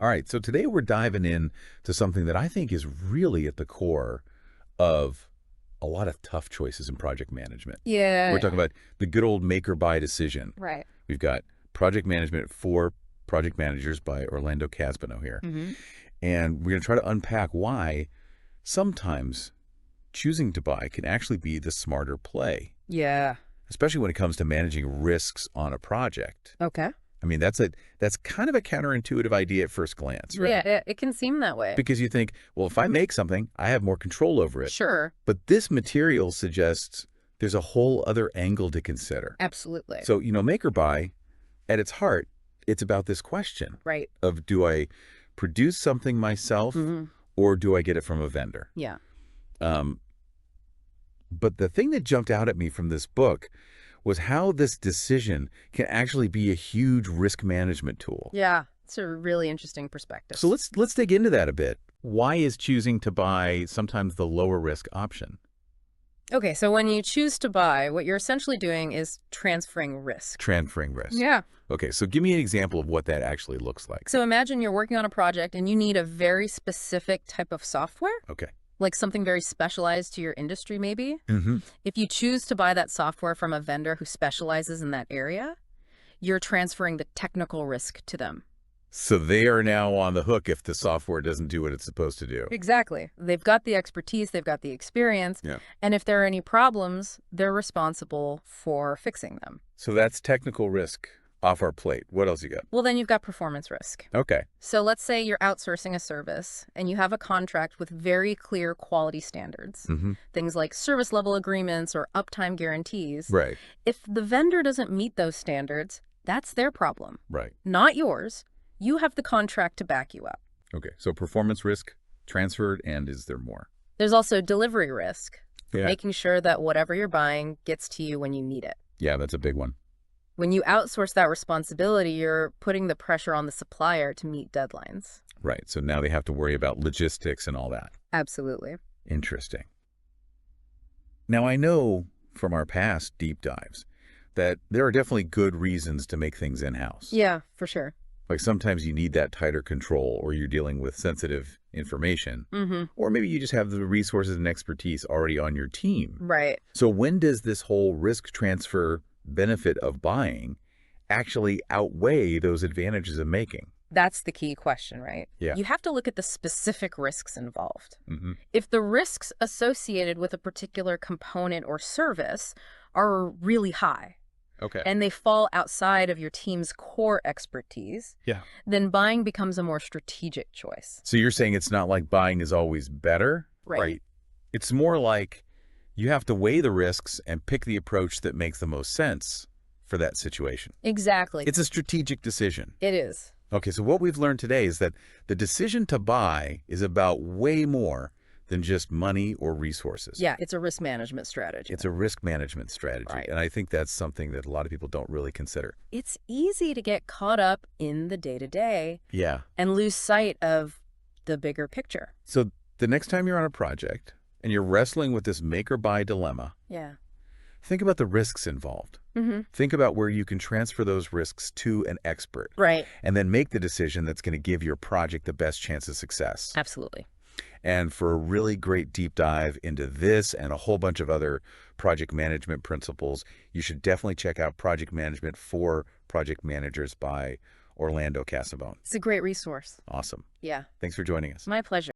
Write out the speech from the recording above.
All right, so today we're diving in to something that I think is really at the core of a lot of tough choices in project management. We're Yeah. talking about the good old make or buy decision. Right. We've got Project Management for Project Managers by Orlando Casbino here. Hmm. And we're going to try to unpack why sometimes choosing to buy can actually be the smarter play, Yeah. especially when it comes to managing risks on a project. Okay. I mean, that's kind of a counterintuitive idea at first glance, right? Yeah, it can seem that way. Because you think, well, if I make something, I have more control over it. Sure. But this material suggests there's a whole other angle to consider. Absolutely. So, make or buy, at its heart, it's about this question Right. of, do I produce something myself Hmm. or do I get it from a vendor? Yeah. Um, but the thing that jumped out at me from this book was how this decision can actually be a huge risk management tool. Yeah. It's a really interesting perspective. So let's dig into that a bit. Why is choosing to buy sometimes the lower risk option? Okay, so when you choose to buy, what you're essentially doing is transferring risk. Transferring risk. Yeah. Okay, so give me an example of what that actually looks like. So imagine you're working on a project and you need a very specific type of software, Okay. like something very specialized to your industry, maybe. Mm-hmm. If you choose to buy that software from a vendor who specializes in that area, you're transferring the technical risk to them. So they are now on the hook if the software doesn't do what it's supposed to do. Exactly. They've got the expertise, they've got the experience, Yeah. and if there are any problems, they're responsible for fixing them. So that's technical risk off our plate. What else you got? Well, then you've got performance risk. Okay. So let's say you're outsourcing a service and you have a contract with very clear quality standards, Mm-hmm. things like service level agreements or uptime guarantees. Right. If the vendor doesn't meet those standards, that's their problem, Right. not yours. You have the contract to back you up. Okay. So performance risk transferred, and is there more? There's also delivery risk, Yeah. making sure that whatever you're buying gets to you when you need it. Yeah, that's a big one. When you outsource that responsibility, you're putting the pressure on the supplier to meet deadlines. Right. So now they have to worry about logistics and all that. Absolutely. Interesting. Now, I know from our past deep dives that there are definitely good reasons to make things in-house. Yeah, for sure. Like sometimes you need that tighter control, or you're dealing with sensitive information, Mm-hmm. or maybe you just have the resources and expertise already on your team. Right. So when does this whole risk transfer benefit of buying actually outweigh those advantages of making? That's the key question, right? Yeah. You have to look at the specific risks involved. Mm-hmm. If the risks associated with a particular component or service are really high, Okay. and they fall outside of your team's core expertise, Yeah. then buying becomes a more strategic choice. So you're saying it's not like buying is always better? Right. It's more like you have to weigh the risks and pick the approach that makes the most sense for that situation. Exactly. It's a strategic decision. It is. Okay, so what we've learned today is that the decision to buy is about way more than just money or resources. Yeah, it's a risk management strategy. It's a risk management strategy. Right. And I think that's something that a lot of people don't really consider. It's easy to get caught up in the day-to-day Yeah. and lose sight of the bigger picture. So the next time you're on a project and you're wrestling with this make or buy dilemma, Yeah. think about the risks involved. Mm-hmm. Think about where you can transfer those risks to an expert Right. and then make the decision that's going to give your project the best chance of success. Absolutely. And for a really great deep dive into this and a whole bunch of other project management principles, you should definitely check out Project Management for Project Managers by Orlando Casabone. It's a great resource. Awesome. Yeah. Thanks for joining us. My pleasure.